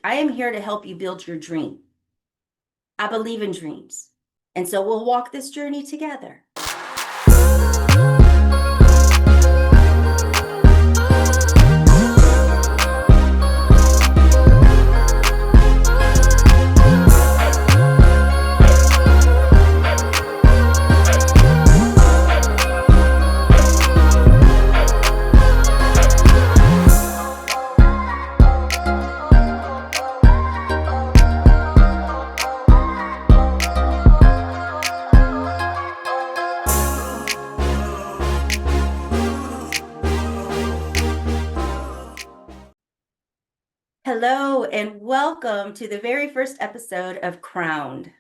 I am here to help you build your dream. I believe in dreams. And so we'll walk this journey together. Hello, and welcome to the very first episode of Crowned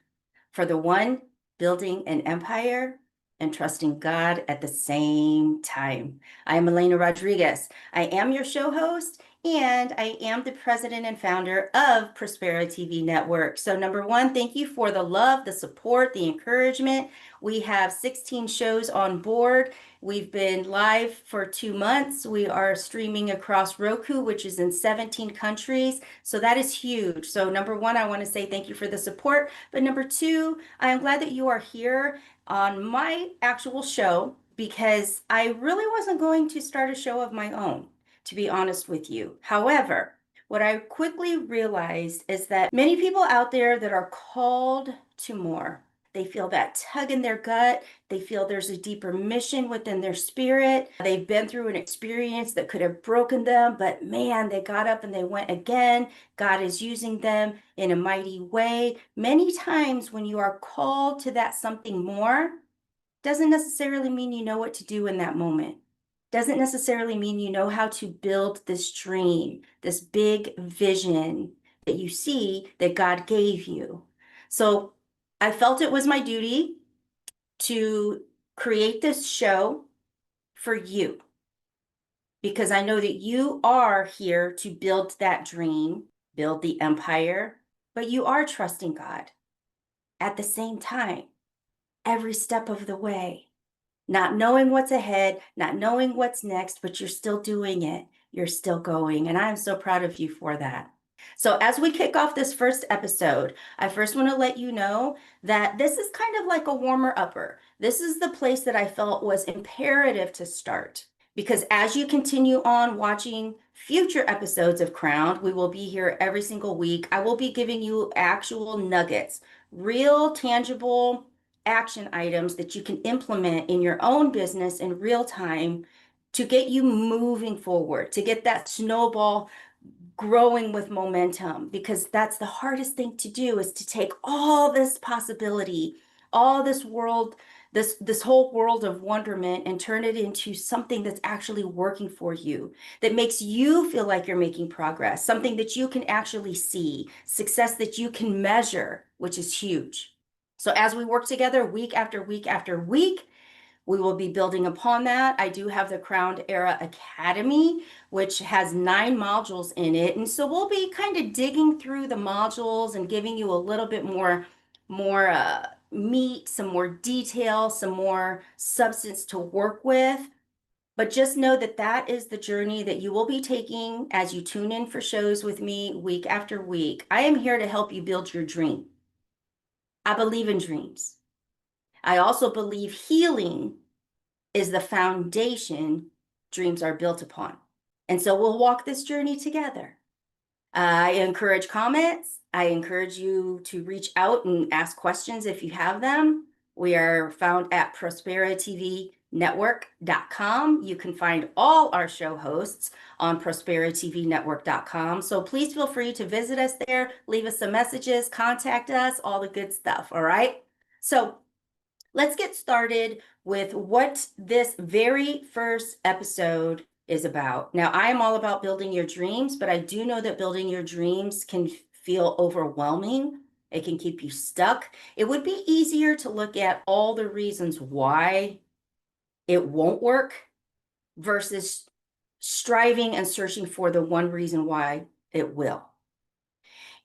for the one building an empire and trusting God at the same time. I'm Elena Rodriguez. I am your show host, and I am the president and founder of Prospera TV Network. So, number one, thank you for the love, the support, the encouragement. We have 16 shows on board. We've been live for 2 months. We are streaming across Roku, which is in 17 countries. So that is huge. So number one, I want to say thank you for the support. But number two, I am glad that you are here on my actual show because I really wasn't going to start a show of my own, to be honest with you. However, what I quickly realized is that many people out there that are called to more. They feel that tug in their gut. They feel there's a deeper mission within their spirit. They've been through an experience that could have broken them, but man, they got up and they went again. God is using them in a mighty way. Many times when you are called to that something more, doesn't necessarily mean you know what to do in that moment. Doesn't necessarily mean you know how to build this dream, this big vision that you see that God gave you. So I felt it was my duty to create this show for you because I know that you are here to build that dream, build the empire, but you are trusting God at the same time, every step of the way, not knowing what's ahead, not knowing what's next, but you're still doing it. You're still going. And I'm so proud of you for that. So as we kick off this first episode, I first want to let you know that this is kind of like a warmer upper. This is the place that I felt was imperative to start because as you continue on watching future episodes of Crowned, we will be here every single week. I will be giving you actual nuggets, real tangible action items that you can implement in your own business in real time to get you moving forward, to get that snowball growing with momentum, because that's the hardest thing to do is to take all this possibility, all this world, this whole world of wonderment and turn it into something that's actually working for you, that makes you feel like you're making progress, something that you can actually see, success that you can measure, which is huge. So as we work together week after week after week, we will be building upon that. I do have the Crowned Era Academy, which has 9 modules in it. And so we'll be kind of digging through the modules and giving you a little bit more meat, some more detail, some more substance to work with. But just know that that is the journey that you will be taking as you tune in for shows with me week after week. I am here to help you build your dream. I believe in dreams. I also believe healing is the foundation dreams are built upon. And so we'll walk this journey together. I encourage comments. I encourage you to reach out and ask questions if you have them. We are found at prosperatvnetwork.com. You can find all our show hosts on prosperatvnetwork.com. So please feel free to visit us there, leave us some messages, contact us, all the good stuff. All right. So let's get started with what this very first episode is about. Now, I am all about building your dreams, but I do know that building your dreams can feel overwhelming. It can keep you stuck. It would be easier to look at all the reasons why it won't work versus striving and searching for the one reason why it will.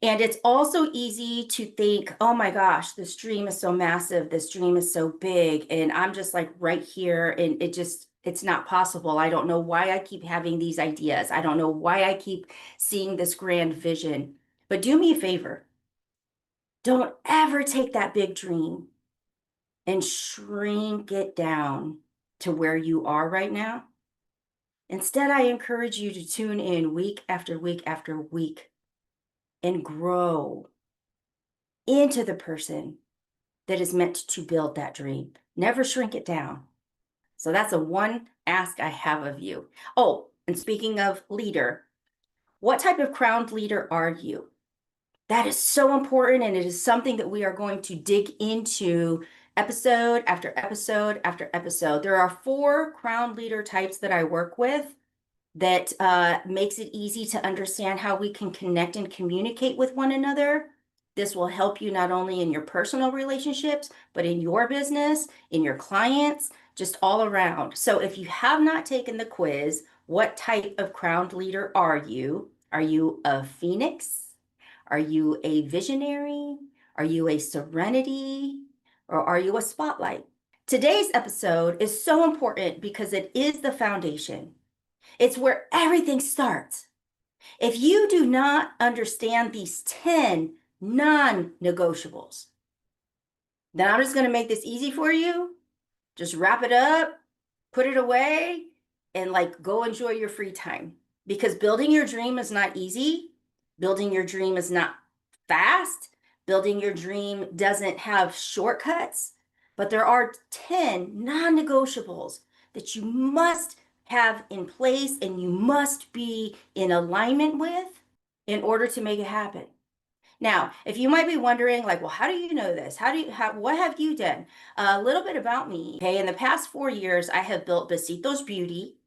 And it's also easy to think, oh my gosh, this dream is so massive. This dream is so big. And I'm just like right here. And it's not possible. I don't know why I keep having these ideas. I don't know why I keep seeing this grand vision. But do me a favor. Don't ever take that big dream and shrink it down to where you are right now. Instead, I encourage you to tune in week after week after week and grow into the person that is meant to build that dream. Never shrink it down. So that's a one ask I have of you. Oh, and speaking of leader, what type of crowned leader are you? That is so important, and it is something that we are going to dig into episode after episode after episode. There are 4 crowned leader types that I work with that makes it easy to understand how we can connect and communicate with one another. This will help you not only in your personal relationships, but in your business, in your clients, just all around. So if you have not taken the quiz, what type of crowned leader are you? Are you a phoenix? Are you a visionary? Are you a serenity? Or are you a spotlight? Today's episode is so important because it is the foundation. It's where everything starts. If you do not understand these 10 non-negotiables, then I'm just going to make this easy for you. Just wrap it up, put it away, and like go enjoy your free time. Because building your dream is not easy. Building your dream is not fast. Building your dream doesn't have shortcuts, but there are 10 non-negotiables that you must have in place and you must be in alignment with in order to make it happen. Now, if you might be wondering, like, well, how do you know this? What have you done? A little bit about me. Okay, in the past 4 years, I have built Besitos Beauty,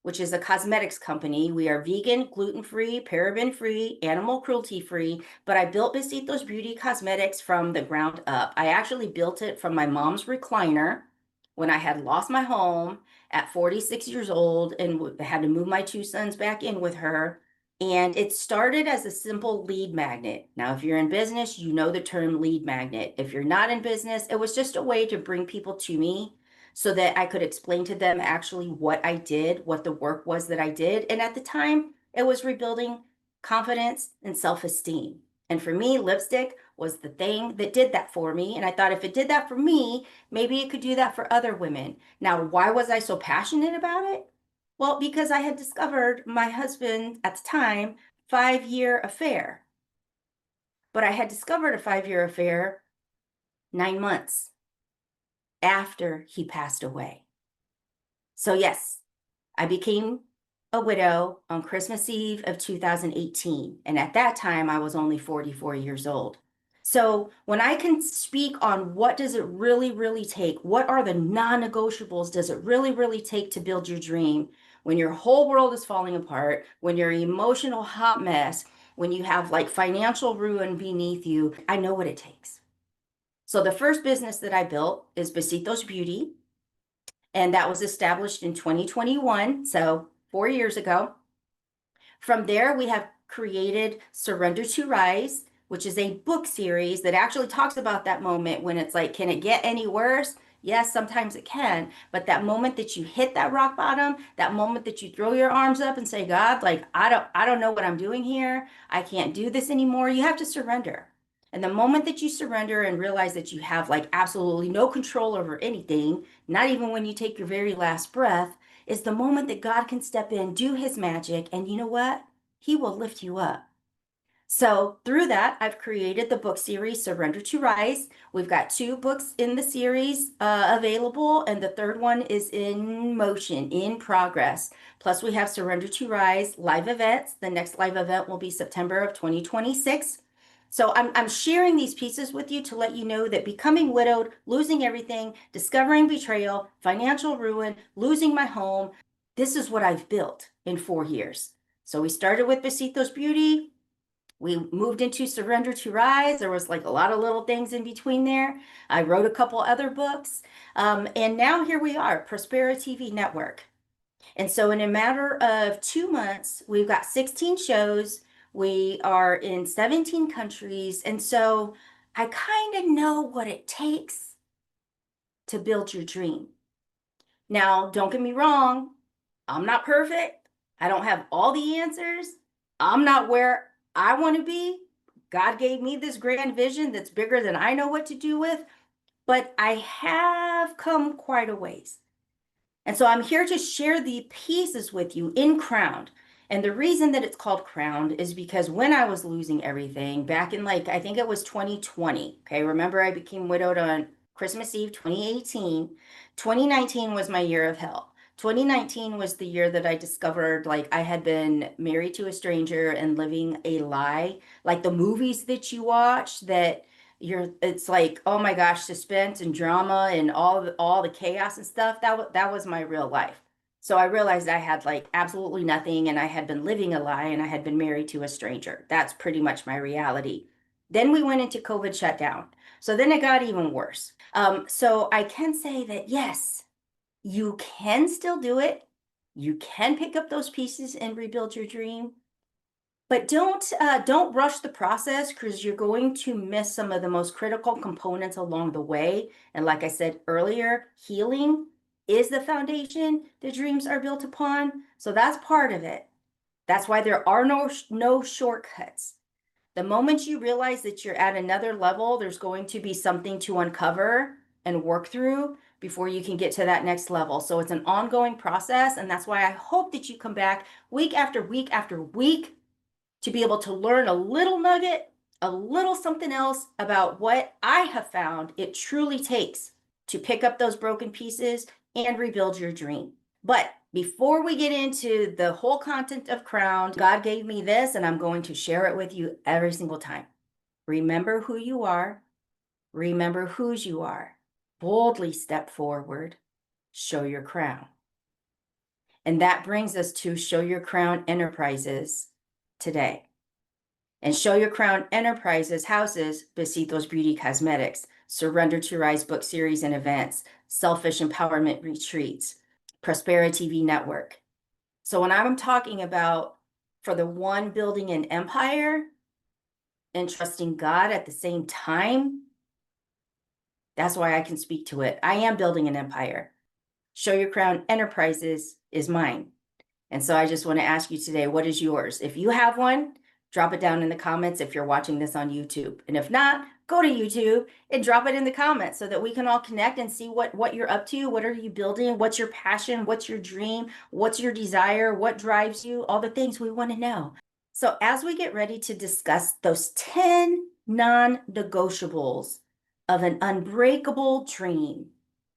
which is a cosmetics company. We are vegan, gluten-free, paraben-free, animal cruelty-free, but I built Besitos Beauty Cosmetics from the ground up. I actually built it from my mom's recliner when I had lost my home at 46 years old and had to move my 2 sons back in with her. And it started as a simple lead magnet. Now, if you're in business, you know the term lead magnet. If you're not in business, it was just a way to bring people to me so that I could explain to them actually what I did, what the work was that I did. And at the time, it was rebuilding confidence and self-esteem. And for me, lipstick was the thing that did that for me. And I thought if it did that for me, maybe it could do that for other women. Now, why was I so passionate about it? Well, because I had discovered my husband at the time 5-year affair. But I had discovered a 5-year affair 9 months after he passed away. So yes, I became a widow on Christmas Eve of 2018. And at that time, I was only 44 years old. So when I can speak on what does it really, really take, what are the non-negotiables does it really, really take to build your dream when your whole world is falling apart, when you're an emotional hot mess, when you have like financial ruin beneath you, I know what it takes. So the first business that I built is Besitos Beauty, and that was established in 2021, so 4 years ago. From there, we have created Surrender to Rise, which is a book series that actually talks about that moment when it's like, can it get any worse? Yes, sometimes it can, but that moment that you hit that rock bottom, that moment that you throw your arms up and say, God, like I don't know what I'm doing here. I can't do this anymore. You have to surrender. And the moment that you surrender and realize that you have like absolutely no control over anything, not even when you take your very last breath, is the moment that God can step in, do his magic, and you know what? He will lift you up. So through that, I've created the book series Surrender to Rise. We've got 2 books in the series available, and the third one is in motion, in progress. Plus, we have Surrender to Rise live events. The next live event will be September of 2026. So I'm sharing these pieces with you to let you know that becoming widowed, losing everything, discovering betrayal, financial ruin, losing my home, this is what I've built in 4 years. So we started with Besitos Beauty. We moved into Surrender to Rise. There was like a lot of little things in between there. I wrote a couple other books. And now here we are, Prospera TV Network. And so in a matter of 2 months, we've got 16 shows. We are in 17 countries. And so I kind of know what it takes to build your dream. Now, don't get me wrong. I'm not perfect. I don't have all the answers. I'm not where I want to be, God gave me this grand vision that's bigger than I know what to do with, but I have come quite a ways. And so I'm here to share the pieces with you in Crowned. And the reason that it's called Crowned is because when I was losing everything back in I think it was 2020. Okay. Remember, I became widowed on Christmas Eve, 2018. 2019 was my year of hell. 2019 was the year that I discovered I had been married to a stranger and living a lie, like the movies that you watch that it's like, oh my gosh, suspense and drama and all the chaos and stuff. That was my real life. So I realized I had absolutely nothing, and I had been living a lie, and I had been married to a stranger. That's pretty much my reality. Then we went into COVID shutdown. So then it got even worse. So I can say that yes, you can still do it. You can pick up those pieces and rebuild your dream. But don't rush the process, because you're going to miss some of the most critical components along the way. And like I said earlier, healing is the foundation the dreams are built upon. So that's part of it. That's why there are no shortcuts. The moment you realize that you're at another level, there's going to be something to uncover and work through before you can get to that next level. So it's an ongoing process. And that's why I hope that you come back week after week after week to be able to learn a little nugget, a little something else about what I have found it truly takes to pick up those broken pieces and rebuild your dream. But before we get into the whole content of Crown, God gave me this, and I'm going to share it with you every single time. Remember who you are. Remember whose you are. Boldly step forward. Show your crown. And that brings us to Show Your Crown Enterprises today. And Show Your Crown Enterprises houses Besitos Beauty Cosmetics, Surrender to Rise book series and events, Selfish Empowerment Retreats, Prospera TV Network. So when I'm talking about for the one building an empire and trusting God at the same time, that's why I can speak to it. I am building an empire. Show Your Crown Enterprises is mine. And so I just want to ask you today, what is yours? If you have one, drop it down in the comments if you're watching this on YouTube. And if not, go to YouTube and drop it in the comments so that we can all connect and see what you're up to. What are you building? What's your passion? What's your dream? What's your desire? What drives you? All the things we want to know. So as we get ready to discuss those 10 non-negotiables of an unbreakable dream,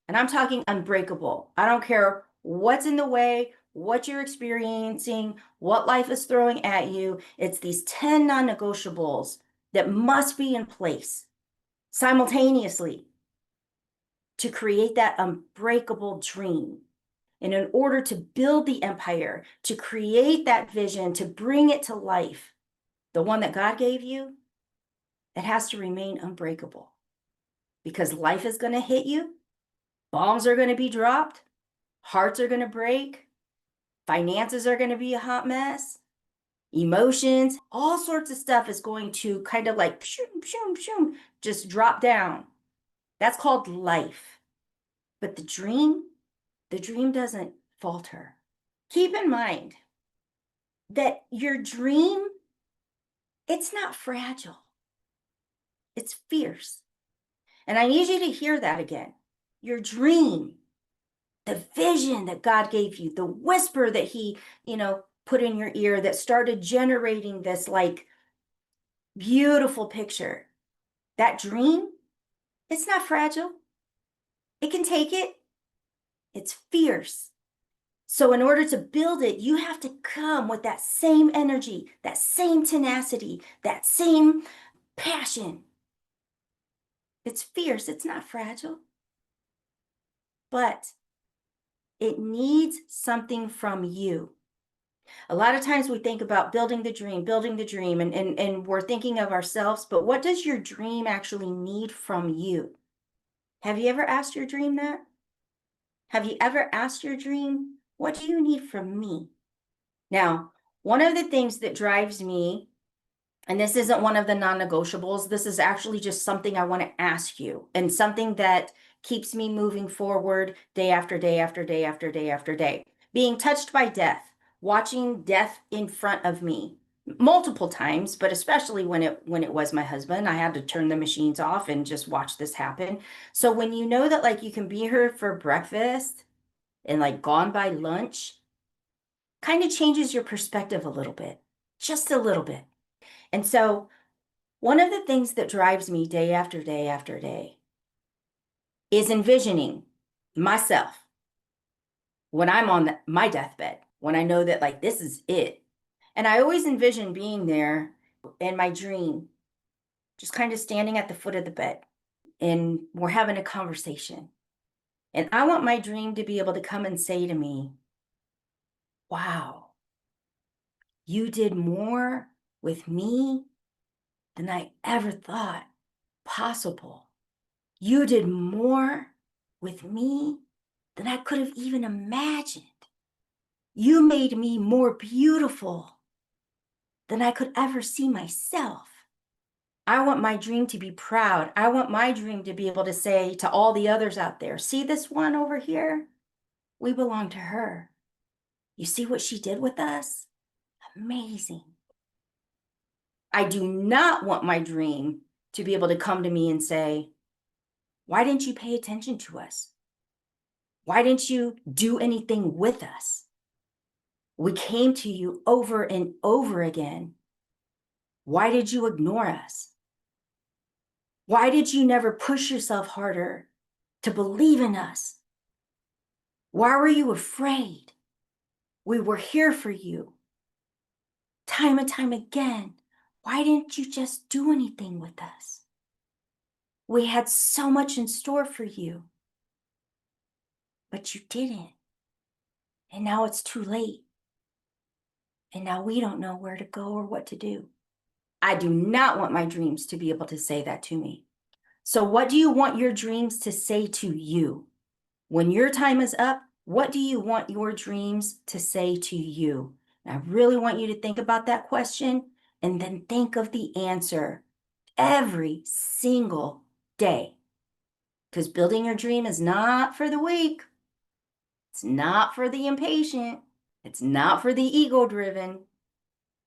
and I'm talking unbreakable. I don't care what's in the way, what you're experiencing, what life is throwing at you. It's these 10 non-negotiables that must be in place simultaneously to create that unbreakable dream. And in order to build the empire, to create that vision, to bring it to life, the one that God gave you, it has to remain unbreakable, because life is going to hit you. Bombs are going to be dropped. Hearts are going to break. Finances are going to be a hot mess. Emotions, all sorts of stuff is going to kind of shoom, shoom, shoom, just drop down. That's called life. But the dream doesn't falter. Keep in mind that your dream, it's not fragile. It's fierce. And I need you to hear that again. Your dream, the vision that God gave you, the whisper that he, put in your ear that started generating this beautiful picture. That dream, it's not fragile. It can take it. It's fierce. So in order to build it, you have to come with that same energy, that same tenacity, that same passion. It's fierce. It's not fragile. But it needs something from you. A lot of times we think about building the dream, and we're thinking of ourselves, but what does your dream actually need from you? Have you ever asked your dream that? Have you ever asked your dream, what do you need from me? Now, one of the things that drives me, and this isn't one of the non-negotiables, this is actually just something I want to ask you, and something that keeps me moving forward day after day after day after day after day. Being touched by death, watching death in front of me, multiple times, but especially when it was my husband, I had to turn the machines off and just watch this happen. So when you know that like you can be here for breakfast and like gone by lunch, kind of changes your perspective a little bit, just a little bit. And so one of the things that drives me day after day after day is envisioning myself when I'm on my deathbed, when I know that like this is it. And I always envision being there in my dream, just kind of standing at the foot of the bed and we're having a conversation. And I want my dream to be able to come and say to me, wow, you did more with me than I ever thought possible. You did more with me than I could have even imagined. You made me more beautiful than I could ever see myself. I want my dream to be proud. I want my dream to be able to say to all the others out there, see this one over here? We belong to her. You see what she did with us? Amazing. I do not want my dream to be able to come to me and say, why didn't you pay attention to us? Why didn't you do anything with us? We came to you over and over again. Why did you ignore us? Why did you never push yourself harder to believe in us? Why were you afraid? We were here for you. Time and time again. Why didn't you just do anything with us? We had so much in store for you, but you didn't. And now it's too late. And now we don't know where to go or what to do. I do not want my dreams to be able to say that to me. So what do you want your dreams to say to you? When your time is up, what do you want your dreams to say to you? And I really want you to think about that question and then think of the answer every single day. Because building your dream is not for the weak. It's not for the impatient. It's not for the ego-driven.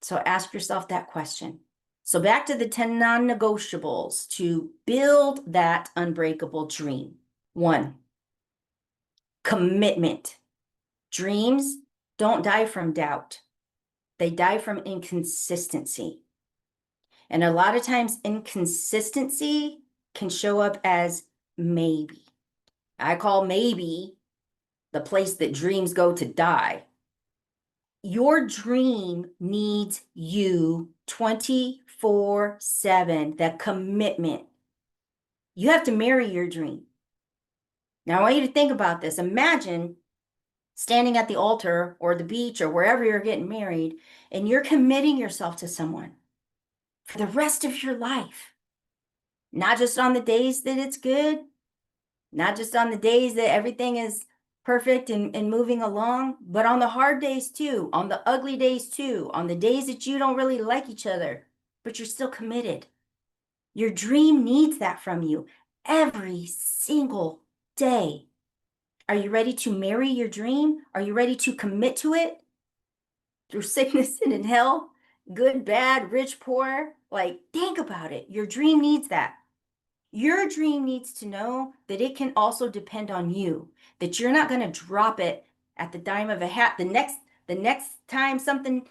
So ask yourself that question. So back to the 10 non-negotiables to build that unbreakable dream. 1, commitment. Dreams don't die from doubt. They die from inconsistency. And a lot of times inconsistency can show up as maybe. I call maybe the place that dreams go to die. Your dream needs you 24/7, that commitment. You have to marry your dream. Now, I want you to think about this. Imagine standing at the altar or the beach or wherever you're getting married, and you're committing yourself to someone for the rest of your life. Not just on the days that it's good, not just on the days that everything is perfect and moving along, but on the hard days too, on the ugly days too, on the days that you don't really like each other, but you're still committed. Your dream needs that from you every single day. Are you ready to marry your dream? Are you ready to commit to it? Through sickness and in hell, good, bad, rich, poor. Like, think about it. Your dream needs that. Your dream needs to know that it can also depend on you, that you're not going to drop it at the dime of a hat the next time something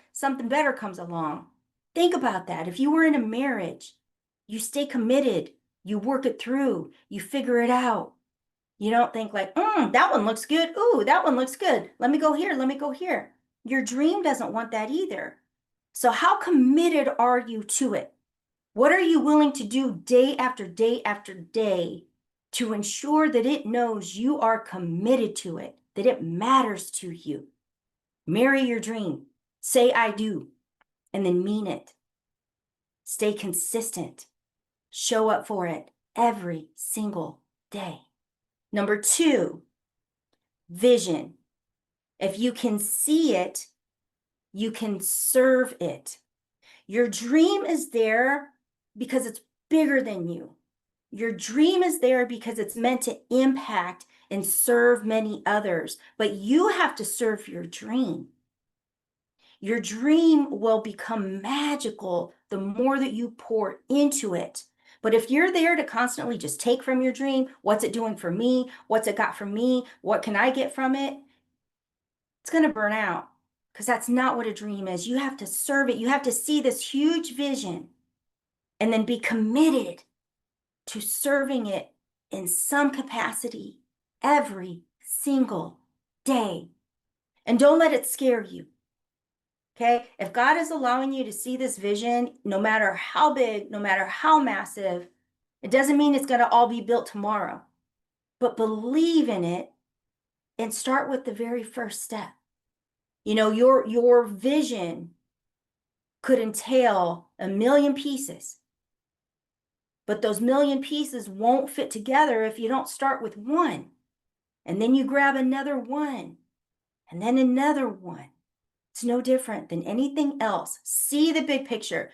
better comes along. Think about that. If you were in a marriage, you stay committed, you work it through, you figure it out. You don't think like, that one looks good. Ooh, that one looks good. Let me go here. Let me go here. Your dream doesn't want that either. So how committed are you to it? What are you willing to do day after day after day to ensure that it knows you are committed to it, that it matters to you? Marry your dream. Say, I do, and then mean it. Stay consistent. Show up for it every single day. Number 2, vision. If you can see it, you can serve it. Your dream is there because it's bigger than you. Your dream is there because it's meant to impact and serve many others, but you have to serve your dream. Your dream will become magical the more that you pour into it. But if you're there to constantly just take from your dream, what's it doing for me? What's it got for me? What can I get from it? It's going to burn out because that's not what a dream is. You have to serve it. You have to see this huge vision and then be committed to serving it in some capacity every single day. And don't let it scare you. Okay? If God is allowing you to see this vision, no matter how big, no matter how massive, it doesn't mean it's going to all be built tomorrow. But believe in it and start with the very first step. You know, your vision could entail 1,000,000 pieces. But those 1,000,000 pieces won't fit together if you don't start with one. And then you grab another one, and then another one. It's no different than anything else. See the big picture.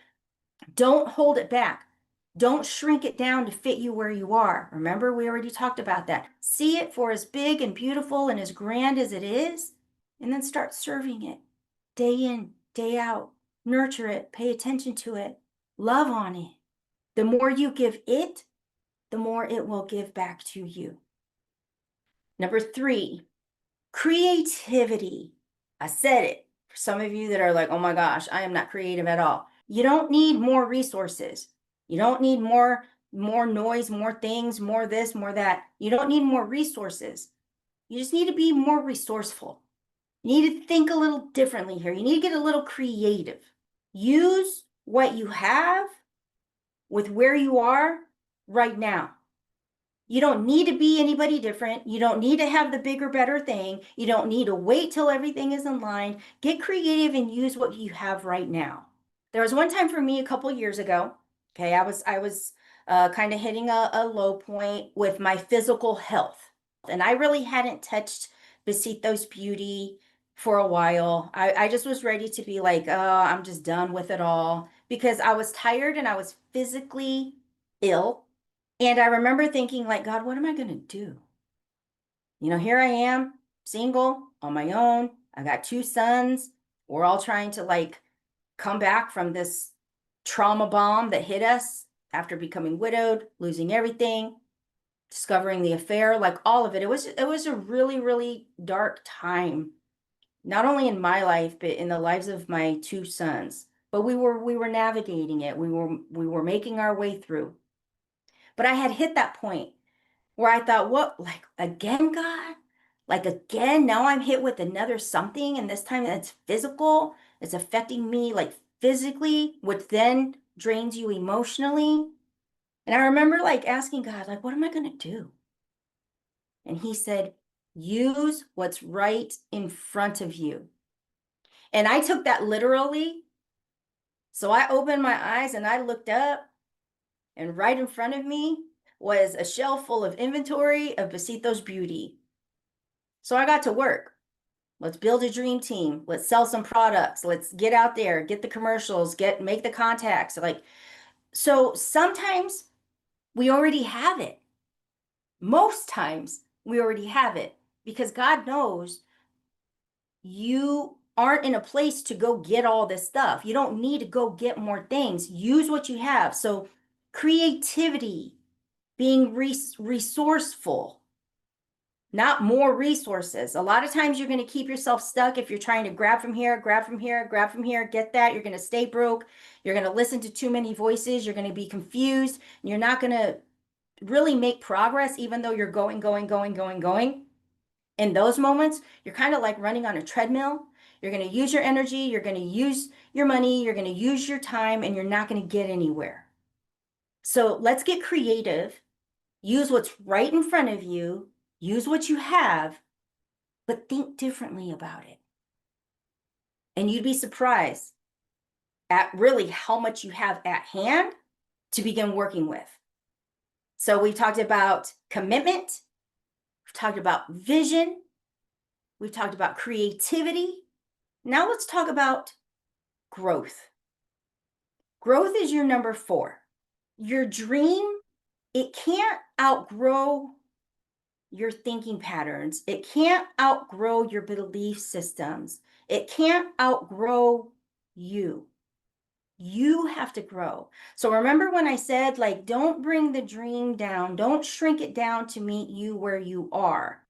Don't hold it back. Don't shrink it down to fit you where you are. Remember, we already talked about that. See it for as big and beautiful and as grand as it is, and then start serving it day in, day out. Nurture it, pay attention to it, love on it. The more you give it, the more it will give back to you. Number 3, creativity. I said it. For some of you that are like, oh my gosh, I am not creative at all. You don't need more resources. You don't need more noise, more things, more this, more that. You don't need more resources. You just need to be more resourceful. You need to think a little differently here. You need to get a little creative. Use what you have with where you are right now. You don't need to be anybody different. You don't need to have the bigger, better thing. You don't need to wait till everything is in line. Get creative and use what you have right now. There was one time for me a couple years ago. Okay, I was kind of hitting a low point with my physical health, and I really hadn't touched Besitos Beauty for a while. I just was ready to be like, oh, I'm just done with it all because I was tired and I was physically ill. And I remember thinking like, God, what am I going to do? You know, here I am, single, on my own. I got 2 sons. We're all trying to like come back from this trauma bomb that hit us after becoming widowed, losing everything, discovering the affair, like all of it. It was a really, really dark time, not only in my life, but in the lives of my 2 sons. But we were navigating it. We were making our way through. But I had hit that point where I thought, what, like again, God? Like again, now I'm hit with another something, and this time it's physical. It's affecting me like physically, which then drains you emotionally. And I remember like asking God, like, what am I going to do? And he said, use what's right in front of you. And I took that literally. So I opened my eyes and I looked up, and right in front of me was a shelf full of inventory of Besitos Beauty. So I got to work. Let's build a dream team. Let's sell some products. Let's get out there, get the commercials, make the contacts. Like, so sometimes we already have it. Most times we already have it because God knows you aren't in a place to go get all this stuff. You don't need to go get more things. Use what you have. So creativity, being resourceful, not more resources. A lot of times you're going to keep yourself stuck if you're trying to grab from here, grab from here, grab from here, get that. You're going to stay broke. You're going to listen to too many voices. You're going to be confused. And you're not going to really make progress, even though you're going. In those moments, you're kind of like running on a treadmill. You're going to use your energy. You're going to use your money. You're going to use your time, and you're not going to get anywhere. So let's get creative. Use what's right in front of you. Use what you have, but think differently about it. And you'd be surprised at really how much you have at hand to begin working with. So we've talked about commitment. We've talked about vision. We've talked about creativity. Now let's talk about growth. Growth is your number 4. Your dream, it can't outgrow your thinking patterns. It can't outgrow your belief systems. It can't outgrow you. You have to grow. So remember when I said, like, don't bring the dream down, don't shrink it down to meet you where you are.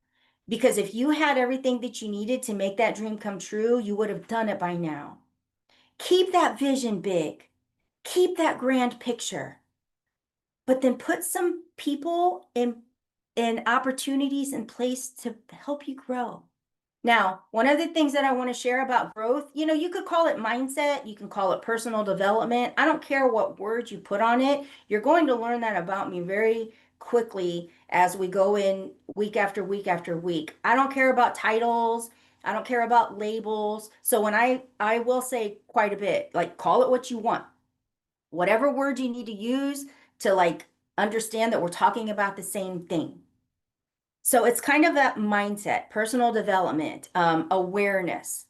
Because if you had everything that you needed to make that dream come true, you would have done it by now. Keep that vision big. Keep that grand picture. But then put some people in opportunities in place to help you grow. Now, one of the things that I want to share about growth, you could call it mindset, you can call it personal development. I don't care what word you put on it. You're going to learn that about me very quickly as we go in week after week after week. I don't care about titles. I don't care about labels. So when I will say quite a bit, like call it what you want. Whatever word you need to use to like understand that we're talking about the same thing. So it's kind of that mindset, personal development, awareness.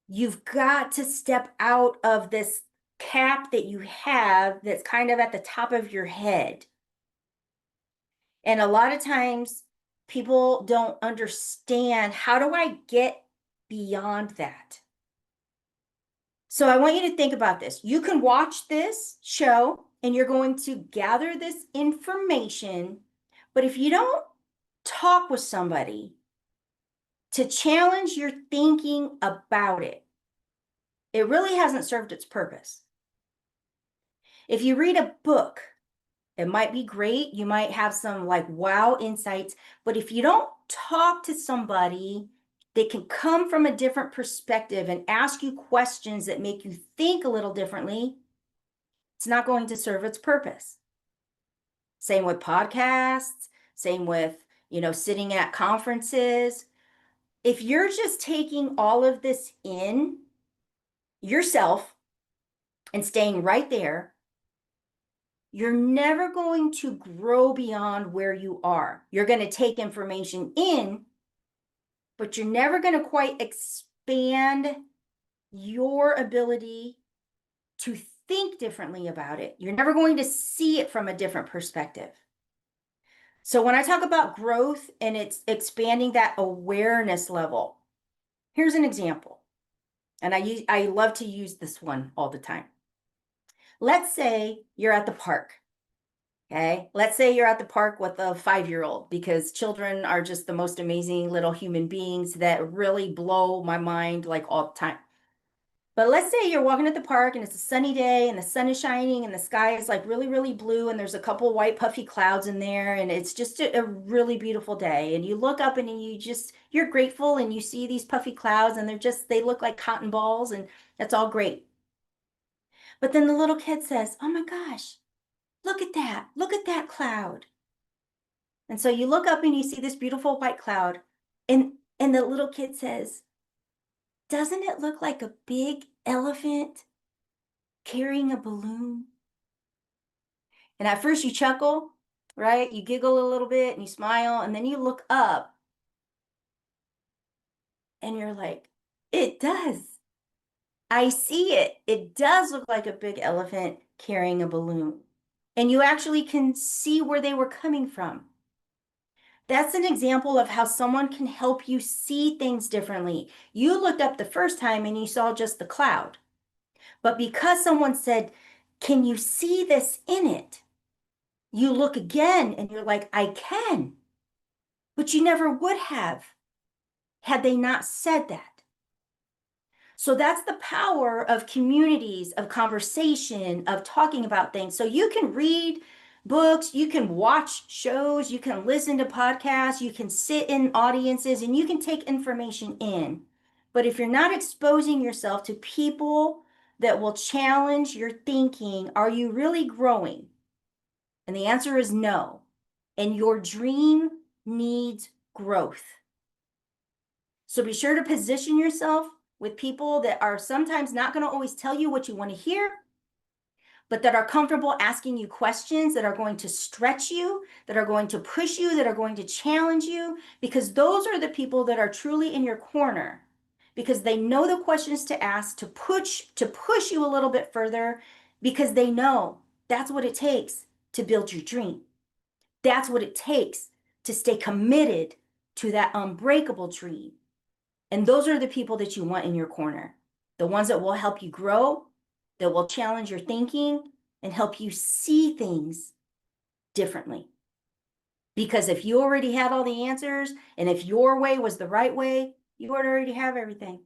You've got to step out of this cap that you have that's kind of at the top of your head. And a lot of times people don't understand, how do I get beyond that? So I want you to think about this. You can watch this show and you're going to gather this information, but if you don't talk with somebody to challenge your thinking about it, it really hasn't served its purpose. If you read a book, it might be great. You might have some like wow insights, but if you don't talk to somebody that can come from a different perspective and ask you questions that make you think a little differently, it's not going to serve its purpose. Same with podcasts, same with, sitting at conferences. If you're just taking all of this in yourself and staying right there, you're never going to grow beyond where you are. You're going to take information in, but you're never going to quite expand your ability to think differently about it. You're never going to see it from a different perspective. So when I talk about growth and it's expanding that awareness level, here's an example. And I love to use this one all the time. Let's say you're at the park. Okay. Let's say you're at the park with a 5-year-old, because children are just the most amazing little human beings that really blow my mind like all the time. But let's say you're walking at the park and it's a sunny day and the sun is shining and the sky is like really, really blue and there's a couple white puffy clouds in there and it's just a really beautiful day. And you look up and you're grateful and you see these puffy clouds and they look like cotton balls and that's all great. But then the little kid says, "Oh my gosh, look at that. Look at that cloud." And so you look up and you see this beautiful white cloud and the little kid says, "Doesn't it look like a big elephant carrying a balloon?" And at first you chuckle, right? You giggle a little bit and you smile, and then you look up and you're like, "It does. I see it. It does look like a big elephant carrying a balloon." And you actually can see where they were coming from. That's an example of how someone can help you see things differently. You looked up the first time and you saw just the cloud. But because someone said, "Can you see this in it?" You look again and you're like, "I can." But you never would have had they not said that. So that's the power of communities, of conversation, of talking about things. So you can read books, you can watch shows, you can listen to podcasts, you can sit in audiences, and you can take information in. But if you're not exposing yourself to people that will challenge your thinking, are you really growing? And the answer is no. And your dream needs growth. So be sure to position yourself with people that are sometimes not going to always tell you what you want to hear, but that are comfortable asking you questions that are going to stretch you, that are going to push you, that are going to challenge you, because those are the people that are truly in your corner, because they know the questions to ask to push you a little bit further, because they know that's what it takes to build your dream. That's what it takes to stay committed to that unbreakable dream. And those are the people that you want in your corner. The ones that will help you grow, that will challenge your thinking and help you see things differently. Because if you already had all the answers, and if your way was the right way, you would already have everything.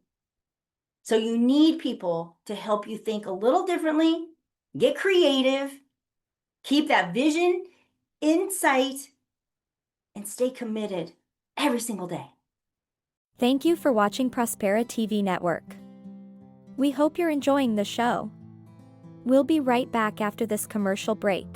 So you need people to help you think a little differently, get creative, keep that vision in sight, and stay committed every single day. Thank you for watching Prospera TV Network. We hope you're enjoying the show. We'll be right back after this commercial break.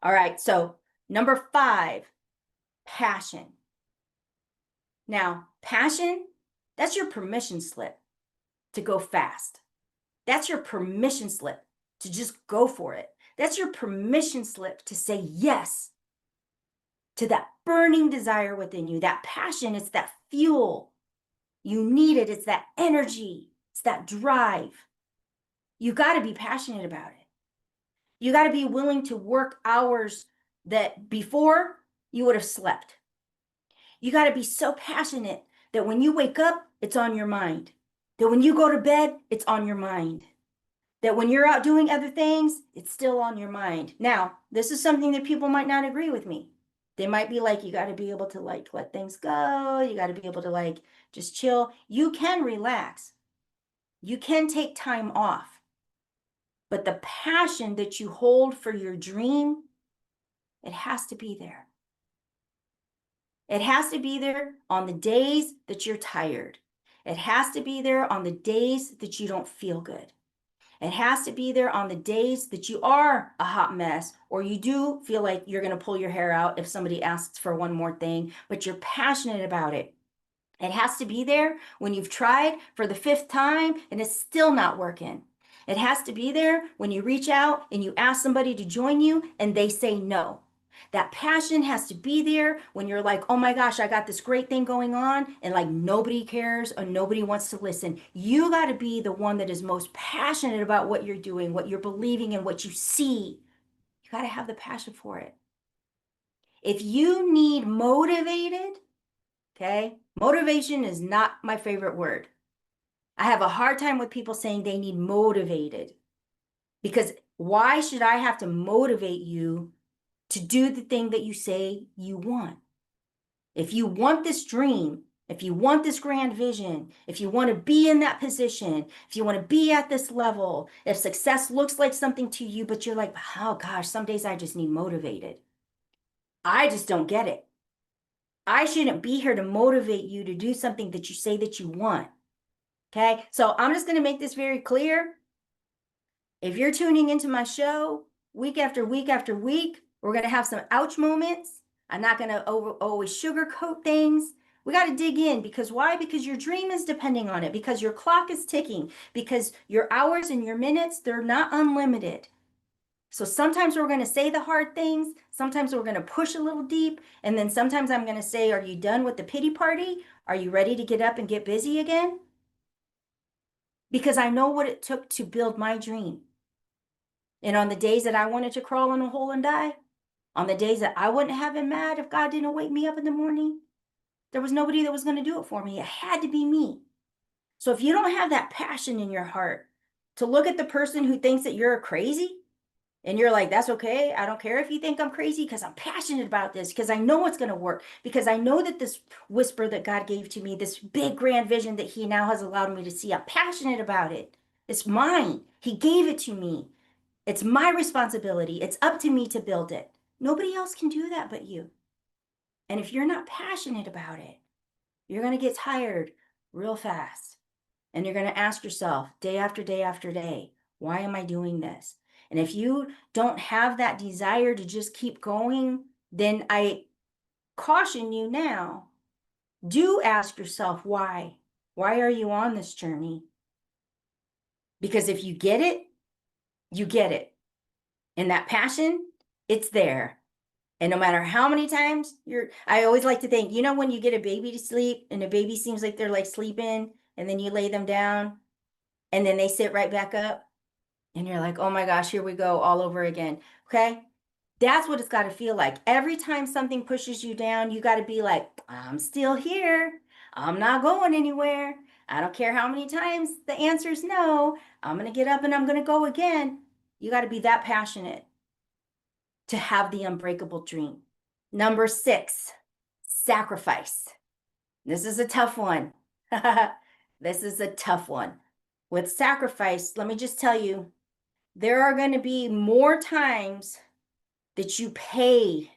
All right, so number 5, passion. Now, passion, that's your permission slip to go fast. That's your permission slip to just go for it. That's your permission slip to say yes to that burning desire within you. That passion, it's that fuel. You need it. It's that energy. It's that drive. You got to be passionate about it. You got to be willing to work hours that before you would have slept. You got to be so passionate that when you wake up, it's on your mind. That when you go to bed, it's on your mind. That when you're out doing other things, it's still on your mind. Now, this is something that people might not agree with me. They might be like, you got to be able to like let things go. You got to be able to like just chill. You can relax. You can take time off. But the passion that you hold for your dream, it has to be there. It has to be there on the days that you're tired. It has to be there on the days that you don't feel good. It has to be there on the days that you are a hot mess, or you do feel like you're going to pull your hair out if somebody asks for one more thing, but you're passionate about it. It has to be there when you've tried for the 5th time and it's still not working. It has to be there when you reach out and you ask somebody to join you and they say no. That passion has to be there when you're like, oh my gosh, I got this great thing going on, and like nobody cares or nobody wants to listen. You got to be the one that is most passionate about what you're doing, what you're believing, and what you see. You got to have the passion for it. If you need motivated, okay, motivation is not my favorite word. I have a hard time with people saying they need motivated, because why should I have to motivate you to do the thing that you say you want? If you want this dream, if you want this grand vision, if you want to be in that position, if you want to be at this level, if success looks like something to you, but you're like, oh gosh, some days I just need motivated. I just don't get it. I shouldn't be here to motivate you to do something that you say that you want. Okay, so I'm just going to make this very clear. If you're tuning into my show week after week after week, we're going to have some ouch moments. I'm not going to always sugarcoat things. We got to dig in, because why? Because your dream is depending on it, because your clock is ticking, because your hours and your minutes, they're not unlimited. So sometimes we're going to say the hard things. Sometimes we're going to push a little deep. And then sometimes I'm going to say, are you done with the pity party? Are you ready to get up and get busy again? Because I know what it took to build my dream. And on the days that I wanted to crawl in a hole and die, on the days that I wouldn't have been mad if God didn't wake me up in the morning, there was nobody that was going to do it for me. It had to be me. So if you don't have that passion in your heart to look at the person who thinks that you're crazy, and you're like, that's okay, I don't care if you think I'm crazy, because I'm passionate about this, because I know it's going to work, because I know that this whisper that God gave to me, this big grand vision that he now has allowed me to see, I'm passionate about it. It's mine. He gave it to me. It's my responsibility. It's up to me to build it. Nobody else can do that but you. And if you're not passionate about it, you're going to get tired real fast. And you're going to ask yourself day after day after day, why am I doing this? And if you don't have that desire to just keep going, then I caution you now, do ask yourself why. Why are you on this journey? Because if you get it, you get it. And that passion, it's there. And no matter how many times I always like to think, when you get a baby to sleep and a baby seems like they're like sleeping, and then you lay them down and then they sit right back up and you're like, oh my gosh, here we go all over again. Okay. That's what it's got to feel like. Every time something pushes you down, you got to be like, I'm still here. I'm not going anywhere. I don't care how many times the answer is no. I'm going to get up and I'm going to go again. You got to be that passionate to have the unbreakable dream. Number 6, sacrifice. This is a tough one. This is a tough one. With sacrifice, let me just tell you, there are going to be more times that you pay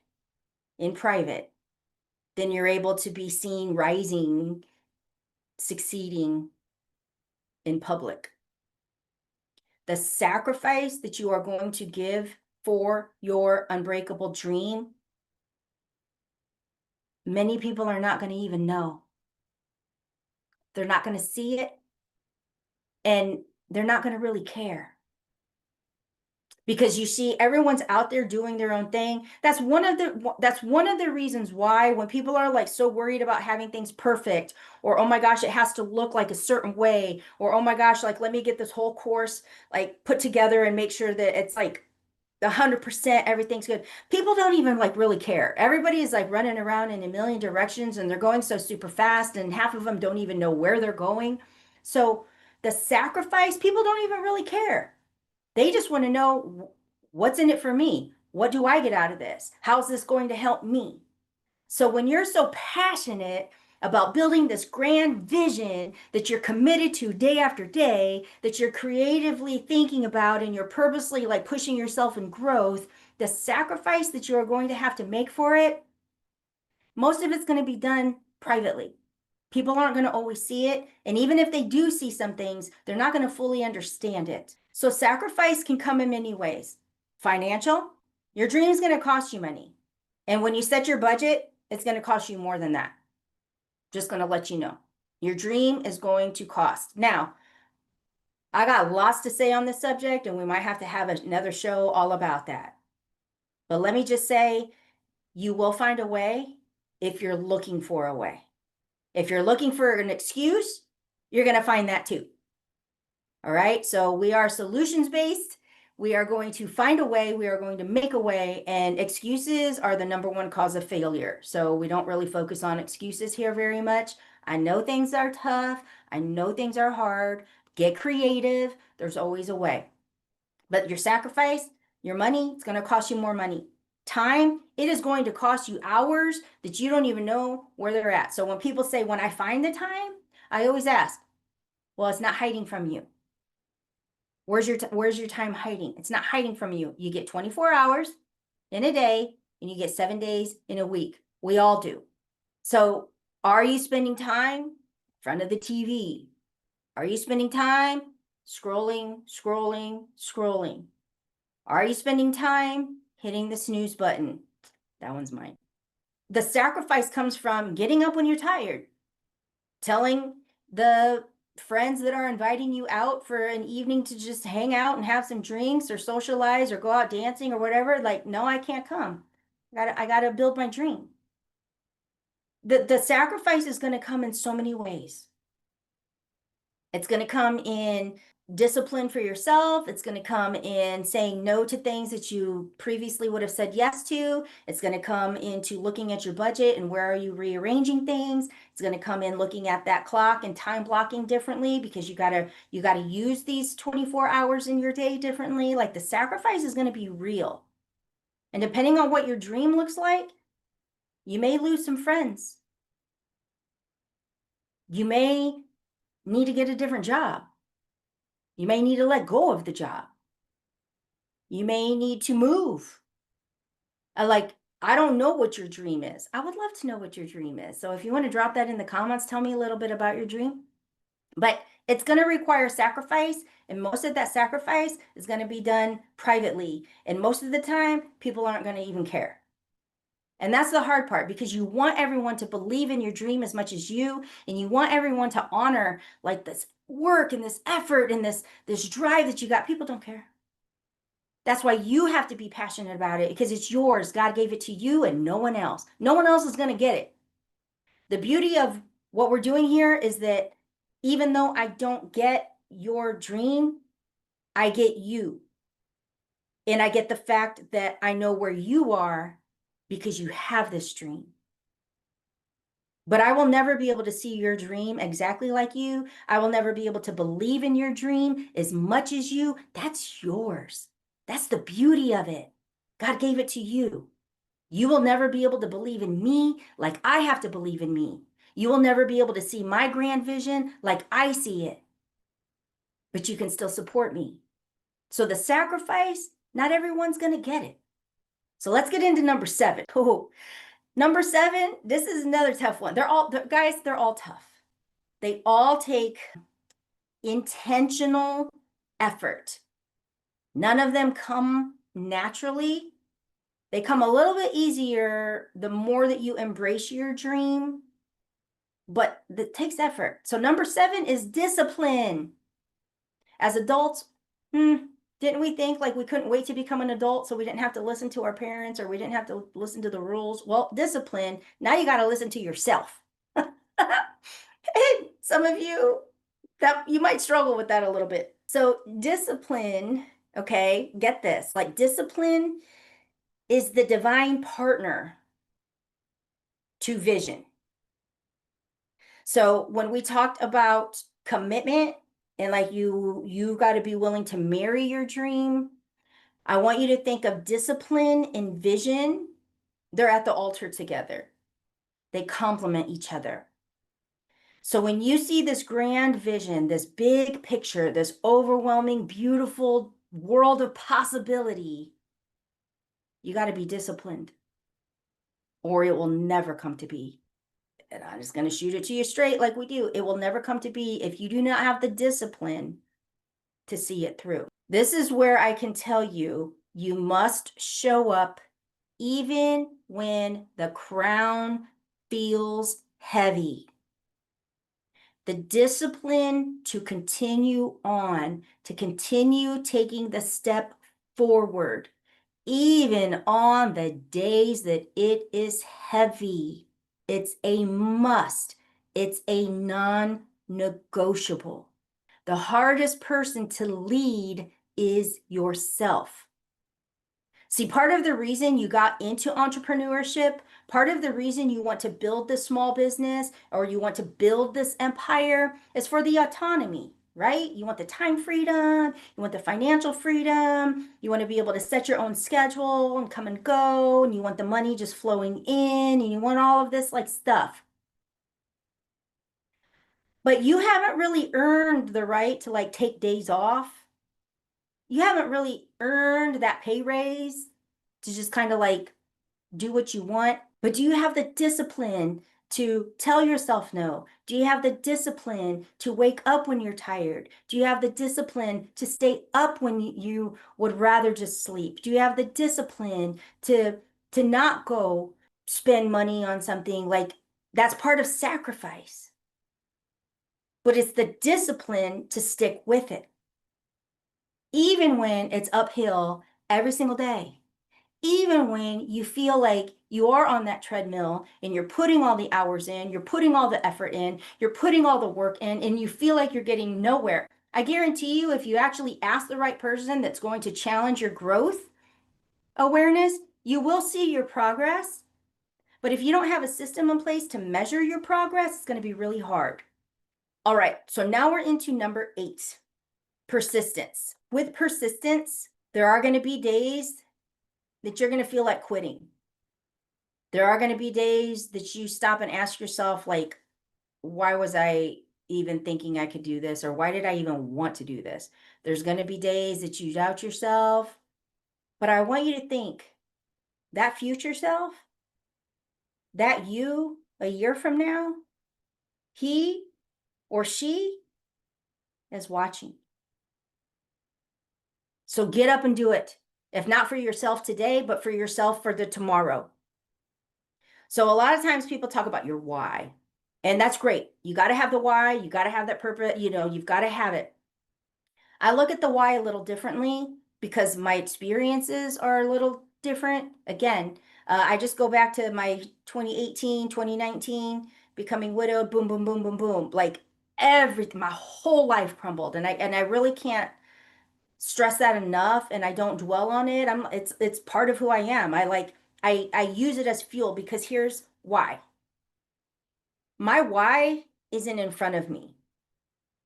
in private than you're able to be seen rising, succeeding in public. The sacrifice that you are going to give for your unbreakable dream, many people are not going to even know. They're not going to see it, and they're not going to really care. Because you see, everyone's out there doing their own thing. That's one of the reasons why when people are like so worried about having things perfect, or oh my gosh, it has to look like a certain way, or oh my gosh, like let me get this whole course like put together and make sure that it's like 100% everything's good. People don't even like really care. Everybody is like running around in a million directions and they're going so super fast, and half of them don't even know where they're going. So the sacrifice, people don't even really care. They just want to know, what's in it for me? What do I get out of this? How's this going to help me? So when you're so passionate about building this grand vision that you're committed to day after day, that you're creatively thinking about, and you're purposely like pushing yourself in growth, the sacrifice that you are going to have to make for it, most of it's going to be done privately. People aren't going to always see it. And even if they do see some things, they're not going to fully understand it. So sacrifice can come in many ways. Financial, your dream is going to cost you money. And when you set your budget, it's going to cost you more than that. Just going to let you know. Your dream is going to cost. Now, I got lots to say on this subject, and we might have to have another show all about that. But let me just say, you will find a way if you're looking for a way. If you're looking for an excuse, you're going to find that too. All right. So we are solutions based. We are going to find a way. We are going to make a way. And excuses are the number one cause of failure. So we don't really focus on excuses here very much. I know things are tough. I know things are hard. Get creative. There's always a way. But your sacrifice, your money, it's going to cost you more money. Time, it is going to cost you hours that you don't even know where they're at. So when people say, when I find the time, I always ask, well, it's not hiding from you. Where's your time hiding? It's not hiding from you. You get 24 hours in a day and you get 7 days in a week. We all do. So are you spending time in front of the TV? Are you spending time scrolling? Are you spending time hitting the snooze button? That one's mine. The sacrifice comes from getting up when you're tired, telling the friends that are inviting you out for an evening to just hang out and have some drinks or socialize or go out dancing or whatever, like, no, I can't come. I gotta build my dream. The sacrifice is going to come in so many ways. It's going to come in discipline for yourself. It's going to come in saying no to things that you previously would have said yes to. It's going to come into looking at your budget and where are you rearranging things. It's going to come in looking at that clock and time blocking differently, because you got to use these 24 hours in your day differently. Like, the sacrifice is going to be real. And depending on what your dream looks like, you may lose some friends. You may need to get a different job. You may need to let go of the job. You may need to move. Like, I don't know what your dream is. I would love to know what your dream is. So if you want to drop that in the comments, tell me a little bit about your dream. But it's going to require sacrifice, and most of that sacrifice is going to be done privately. And most of the time, people aren't going to even care. And that's the hard part, because you want everyone to believe in your dream as much as you, and you want everyone to honor like this work and this effort and this drive that you got. People don't care. That's why you have to be passionate about it, because it's yours. God gave it to you and no one else. No one else is going to get it. The beauty of what we're doing here is that even though I don't get your dream, I get you. And I get the fact that I know where you are because you have this dream. But I will never be able to see your dream exactly like you. I will never be able to believe in your dream as much as you. That's yours. That's the beauty of it. God gave it to you. You will never be able to believe in me like I have to believe in me. You will never be able to see my grand vision like I see it. But you can still support me. So the sacrifice, not everyone's going to get it. So let's get into number 7. Oh, number 7, this is another tough one. They're all tough. They all take intentional effort. None of them come naturally. They come a little bit easier the more that you embrace your dream, but it takes effort. So number 7 is discipline. As adults, didn't we think like we couldn't wait to become an adult so we didn't have to listen to our parents, or we didn't have to listen to the rules? Well, discipline, now you got to listen to yourself. Some of you, that you might struggle with that a little bit. So discipline, okay, get this, like discipline is the divine partner to vision. So when we talked about commitment and like you got to be willing to marry your dream, I want you to think of discipline and vision. They're at the altar together. They complement each other. So when you see this grand vision, this big picture, this overwhelming, beautiful world of possibility, you got to be disciplined, or it will never come to be. And I'm just going to shoot it to you straight like we do. It will never come to be if you do not have the discipline to see it through. This is where I can tell you, you must show up even when the crown feels heavy. The discipline to continue on, to continue taking the step forward, even on the days that it is heavy. It's a must. It's a non-negotiable. The hardest person to lead is yourself. See, part of the reason you got into entrepreneurship, part of the reason you want to build this small business or you want to build this empire is for the autonomy, right? You want the time freedom, you want the financial freedom, you want to be able to set your own schedule and come and go, and you want the money just flowing in, and you want all of this like stuff. But you haven't really earned the right to like take days off. You haven't really earned that pay raise to just kind of like do what you want. But do you have the discipline to tell yourself no? Do you have the discipline to wake up when you're tired? Do you have the discipline to stay up when you would rather just sleep? Do you have the discipline to not go spend money on something? Like, that's part of sacrifice. But it's the discipline to stick with it, even when it's uphill every single day. Even when you feel like you are on that treadmill and you're putting all the hours in, you're putting all the effort in, you're putting all the work in, and you feel like you're getting nowhere. I guarantee you, if you actually ask the right person that's going to challenge your growth awareness, you will see your progress. But if you don't have a system in place to measure your progress, it's going to be really hard. All right, so now we're into number 8, persistence. With persistence, there are going to be days that you're going to feel like quitting. There are going to be days that you stop and ask yourself, like, why was I even thinking I could do this? Or why did I even want to do this? There's going to be days that you doubt yourself. But I want you to think that future self, that you a year from now, he or she is watching. So get up and do it. If not for yourself today, but for yourself for the tomorrow. So a lot of times people talk about your why, and that's great. You got to have the why. You got to have that purpose. You've got to have it. I look at the why a little differently because my experiences are a little different. Again, I just go back to my 2018, 2019, becoming widowed, boom, boom, boom, boom, boom. Like everything, my whole life crumbled. And I really can't stress that enough, and I don't dwell on it. It's part of who I am. I use it as fuel because here's why. My why isn't in front of me.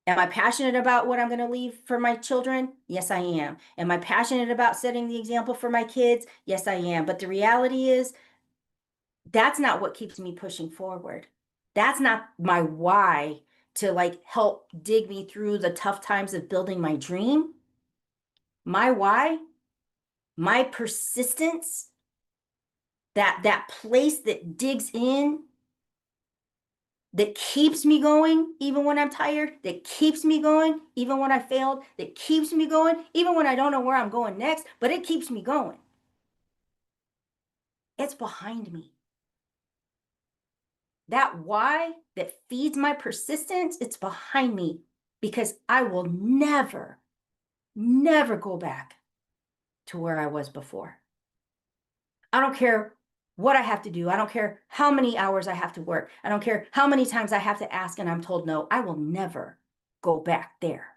Am I passionate about what I'm going to leave for my children? Yes, I am. Am I passionate about setting the example for my kids? Yes, I am. But the reality is, that's not what keeps me pushing forward. That's not my why to like help dig me through the tough times of building my dream. My why, my persistence, that place that digs in, that keeps me going even when I'm tired, that keeps me going even when I failed, that keeps me going even when I don't know where I'm going next, but it keeps me going. It's behind me. That why that feeds my persistence, it's behind me because I will never, never go back to where I was before. I don't care what I have to do. I don't care how many hours I have to work. I don't care how many times I have to ask and I'm told no. I will never go back there.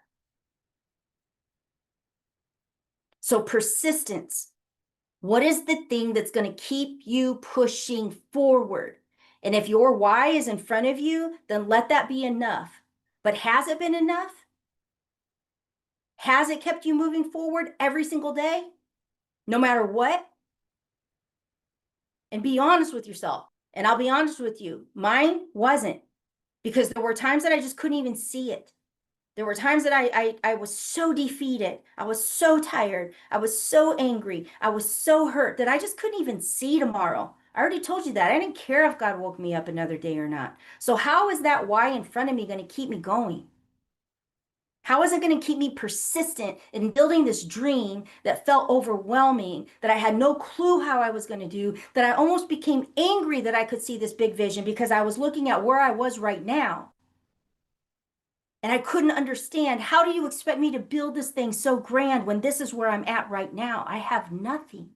So persistence, what is the thing that's going to keep you pushing forward? And if your why is in front of you, then let that be enough. But has it been enough? Has it kept you moving forward every single day, no matter what? And be honest with yourself. And I'll be honest with you, mine wasn't, because there were times that I just couldn't even see it. There were times that I was so defeated. I was so tired. I was so angry. I was so hurt that I just couldn't even see tomorrow. I already told you that. I didn't care if God woke me up another day or not. So how is that why in front of me going to keep me going? How is it going to keep me persistent in building this dream that felt overwhelming, that I had no clue how I was going to do, that I almost became angry that I could see this big vision because I was looking at where I was right now? And I couldn't understand, how do you expect me to build this thing so grand when this is where I'm at right now? I have nothing.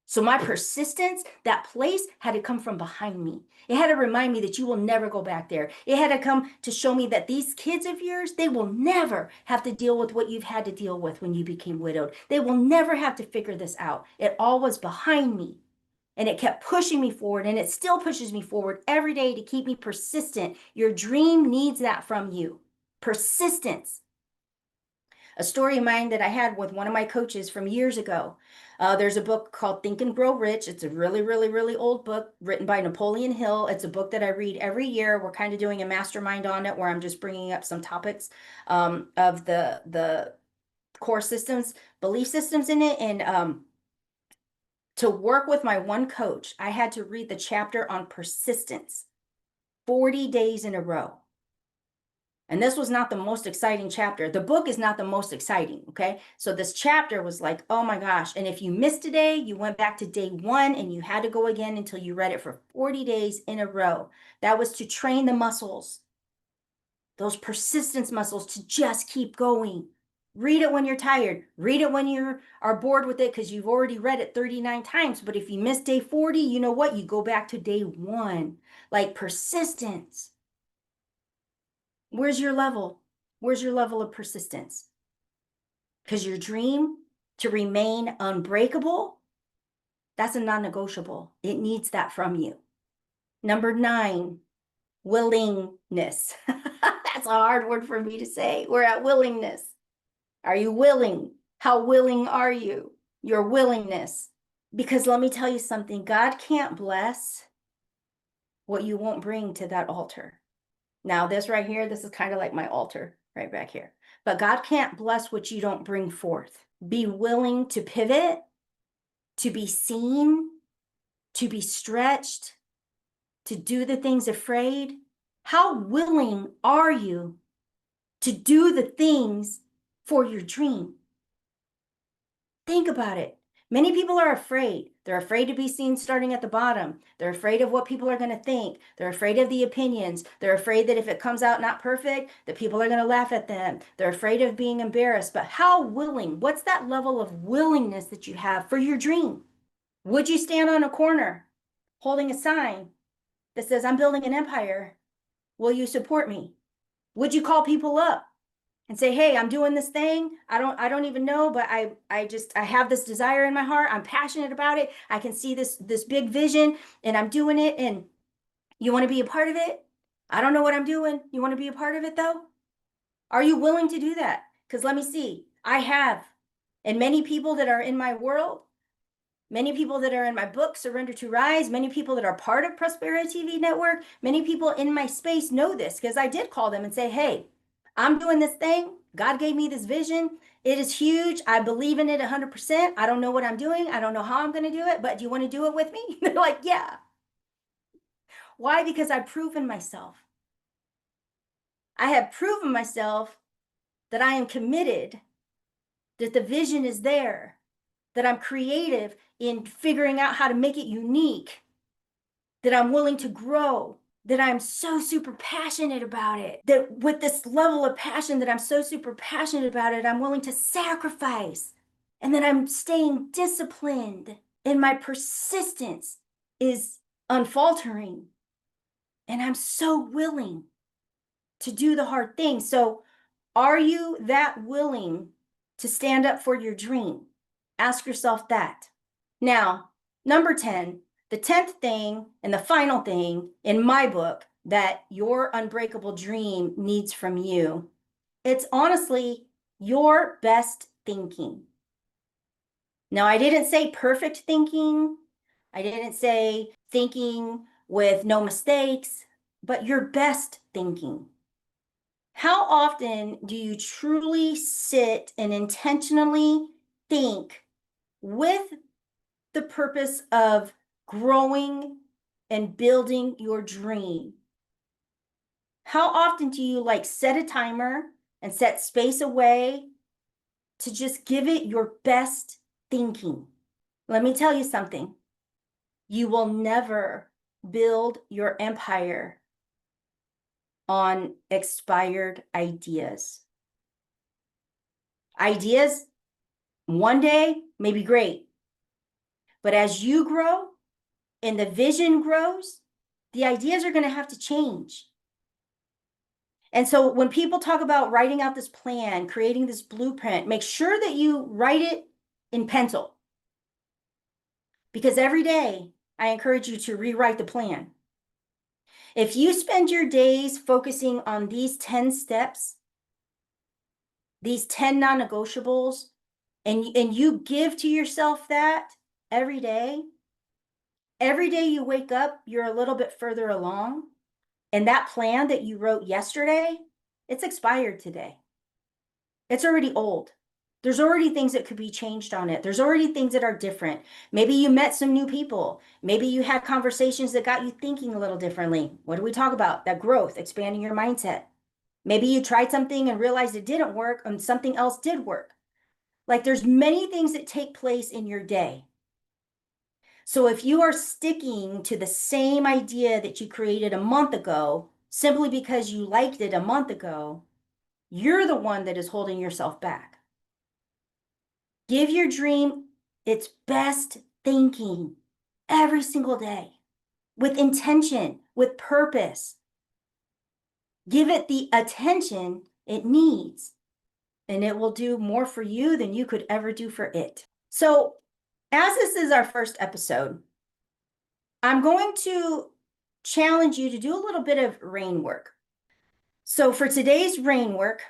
So my persistence, that place had to come from behind me. It had to remind me that you will never go back there. It had to come to show me that these kids of yours, they will never have to deal with what you've had to deal with when you became widowed. They will never have to figure this out. It all was behind me. And it kept pushing me forward, and it still pushes me forward every day to keep me persistent. Your dream needs that from you. Persistence. A story of mine that I had with one of my coaches from years ago. There's a book called Think and Grow Rich. It's a really, really, really old book written by Napoleon Hill. It's a book that I read every year. We're kind of doing a mastermind on it where I'm just bringing up some topics of the core systems, belief systems in it. And to work with my one coach, I had to read the chapter on persistence 40 days in a row. And this was not the most exciting chapter. The book is not the most exciting, okay? So this chapter was like, oh my gosh. And if you missed a day, you went back to day one and you had to go again until you read it for 40 days in a row. That was to train the muscles, those persistence muscles, to just keep going. Read it when you're tired. Read it when you are bored with it because you've already read it 39 times. But if you miss day 40, you know what? You go back to day one. Like persistence. Where's your level? Where's your level of persistence? Because your dream to remain unbreakable, that's a non-negotiable. It needs that from you. Number 9, willingness. That's a hard word for me to say. We're at willingness. Are you willing? How willing are you? Your willingness. Because let me tell you something, God can't bless what you won't bring to that altar. Now, this right here, this is kind of like my altar right back here. But God can't bless what you don't bring forth. be willing to pivot, to be seen, to be stretched, to do the things afraid? How willing are you to do the things for your dream? Think about it. Many people are afraid. They're afraid to be seen starting at the bottom. They're afraid of what people are going to think. They're afraid of the opinions. They're afraid that if it comes out not perfect, that people are going to laugh at them. They're afraid of being embarrassed. But how willing? What's that level of willingness that you have for your dream? Would you stand on a corner holding a sign that says, "I'm building an empire. Will you support me?" Would you call people up and say, "Hey, I'm doing this thing. I don't even know, but I have this desire in my heart. I'm passionate about it. I can see this big vision and I'm doing it, and you want to be a part of it? I don't know what I'm doing. You want to be a part of it though? Are you willing to do that?" Because let me see. I have. And many people that are in my world, many people that are in my book, Surrender to Rise, many people that are part of Prospera TV network, many people in my space know this because I did call them and say, "Hey, I'm doing this thing. God gave me this vision. It is huge. I believe in it 100%. I don't know what I'm doing. I don't know how I'm going to do it, but do you want to do it with me?" They're like, "Yeah." Why? Because I've proven myself. I have proven myself that I am committed, that the vision is there, that I'm creative in figuring out how to make it unique, that I'm willing to grow, that I'm so super passionate about it, that with this level of passion that I'm so super passionate about it, I'm willing to sacrifice, and that I'm staying disciplined, and my persistence is unfaltering, and I'm so willing to do the hard things. So are you that willing to stand up for your dream? Ask yourself that. Now, number 10, the 10th thing and the final thing in my book that your unbreakable dream needs from you, it's honestly your best thinking. Now, I didn't say perfect thinking. I didn't say thinking with no mistakes, but your best thinking. How often do you truly sit and intentionally think with the purpose of growing and building your dream? How often do you set a timer and set space away to just give it your best thinking? Let me tell you something. You will never build your empire on expired ideas. Ideas one day may be great, but as you grow and the vision grows, the ideas are going to have to change. And so when people talk about writing out this plan, creating this blueprint, make sure that you write it in pencil. Because every day I encourage you to rewrite the plan. If you spend your days focusing on these 10 steps, these 10 non-negotiables, and you give to yourself that every day you wake up, you're a little bit further along. And that plan that you wrote yesterday, it's expired today. It's already old. There's already things that could be changed on it. There's already things that are different. Maybe you met some new people. Maybe you had conversations that got you thinking a little differently. What do we talk about? That growth, expanding your mindset. Maybe you tried something and realized it didn't work and something else did work. There's many things that take place in your day. So if you are sticking to the same idea that you created a month ago, simply because you liked it a month ago, you're the one that is holding yourself back. Give your dream its best thinking every single day with intention, with purpose. Give it the attention it needs, and it will do more for you than you could ever do for it. So, as this is our first episode, I'm going to challenge you to do a little bit of rain work. So for today's rain work,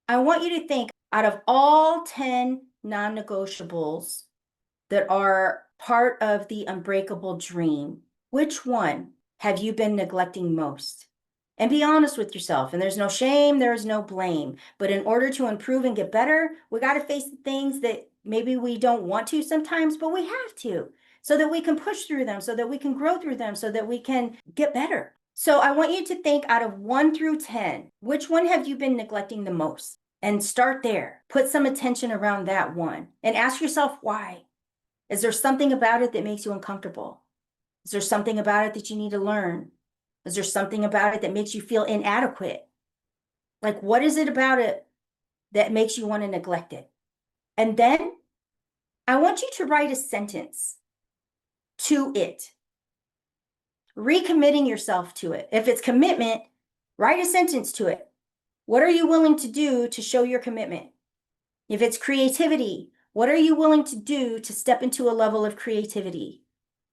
I want you to think out of all 10 non-negotiables that are part of the unbreakable dream, which one have you been neglecting most? And be honest with yourself. And there's no shame, there is no blame. But in order to improve and get better, we got to face the things that maybe we don't want to sometimes, but we have to, so that we can push through them, so that we can grow through them, so that we can get better. So I want you to think, out of 1 through 10, which one have you been neglecting the most? And start there. Put some attention around that one and ask yourself why. Is there something about it that makes you uncomfortable? Is there something about it that you need to learn? Is there something about it that makes you feel inadequate? Like, what is it about it that makes you want to neglect it? And then I want you to write a sentence to it, recommitting yourself to it. If it's commitment, write a sentence to it. What are you willing to do to show your commitment? If it's creativity, what are you willing to do to step into a level of creativity?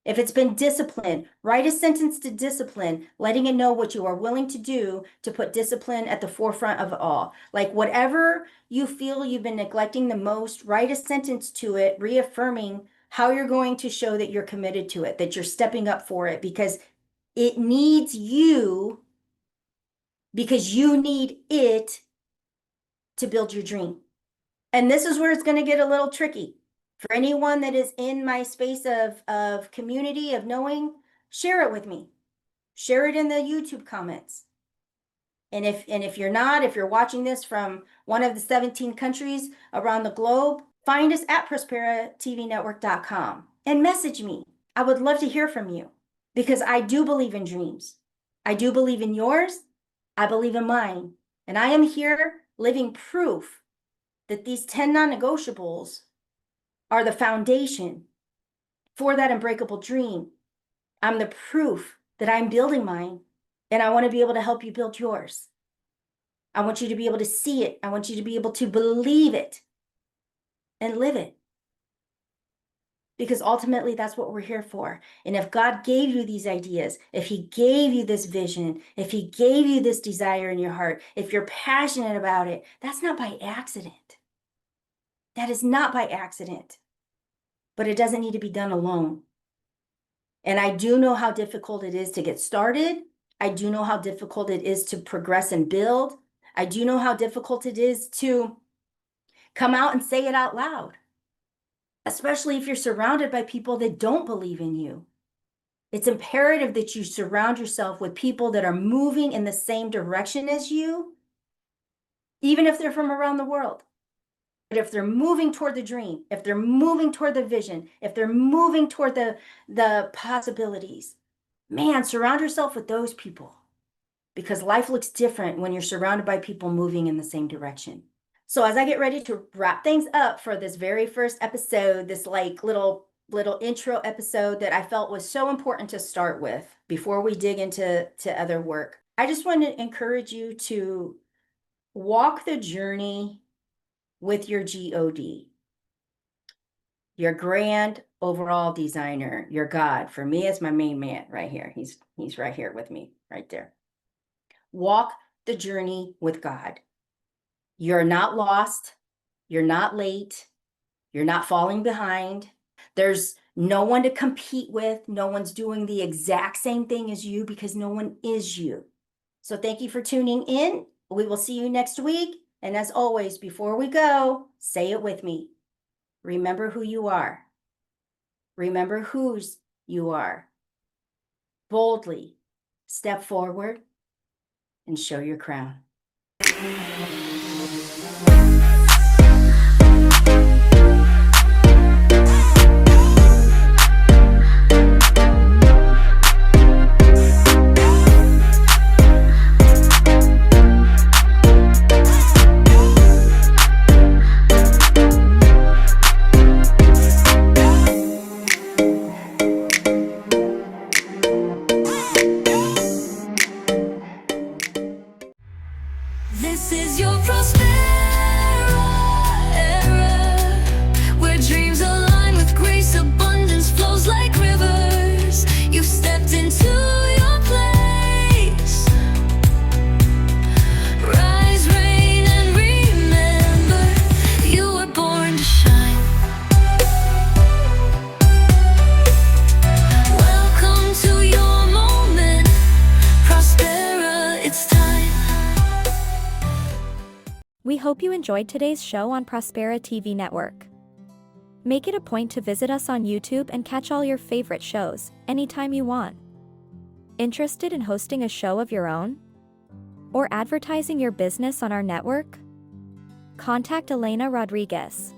If it's been discipline, write a sentence to discipline, letting it know what you are willing to do to put discipline at the forefront of it all. Like, whatever you feel you've been neglecting the most, write a sentence to it, reaffirming how you're going to show that you're committed to it, that you're stepping up for it, because it needs you, because you need it to build your dream. And this is where it's going to get a little tricky. For anyone that is in my space of community, of knowing, share it with me. Share it in the YouTube comments. And if you're not, if you're watching this from one of the 17 countries around the globe, find us at prosperatvnetwork.com and message me. I would love to hear from you, because I do believe in dreams. I do believe in yours. I believe in mine. And I am here living proof that these 10 non-negotiables are the foundation for that unbreakable dream. I'm the proof that I'm building mine, and I want to be able to help you build yours. I want you to be able to see it. I want you to be able to believe it and live it. Because ultimately, that's what we're here for. And if God gave you these ideas, if He gave you this vision, if He gave you this desire in your heart, if you're passionate about it, that's not by accident. That is not by accident. But it doesn't need to be done alone. And I do know how difficult it is to get started. I do know how difficult it is to progress and build. I do know how difficult it is to come out and say it out loud, especially if you're surrounded by people that don't believe in you. It's imperative that you surround yourself with people that are moving in the same direction as you, even if they're from around the world. But if they're moving toward the dream, if they're moving toward the vision, if they're moving toward the possibilities, man, surround yourself with those people, because life looks different when you're surrounded by people moving in the same direction. So as I get ready to wrap things up for this very first episode, this like little intro episode that I felt was so important to start with before we dig into other work, I just want to encourage you to walk the journey with your GOD, your grand overall designer, your God. For me, it's my main man right here. He's right here with me, right there. Walk the journey with God. You're not lost. You're not late. You're not falling behind. There's no one to compete with. No one's doing the exact same thing as you, because no one is you. So thank you for tuning in. We will see you next week. And as always, before we go, say it with me. Remember who you are. Remember whose you are. Boldly step forward and show your crown. This is your Prospera era, where dreams align with grace, abundance flows like rivers. You've stepped into your place. Rise, reign, and remember, you were born to shine. Welcome to your moment, Prospera, it's time. We hope you enjoyed today's show on Prospera TV Network. Make it a point to visit us on YouTube and catch all your favorite shows anytime you want. Interested in hosting a show of your own? Or advertising your business on our network? Contact Elena Rodriguez.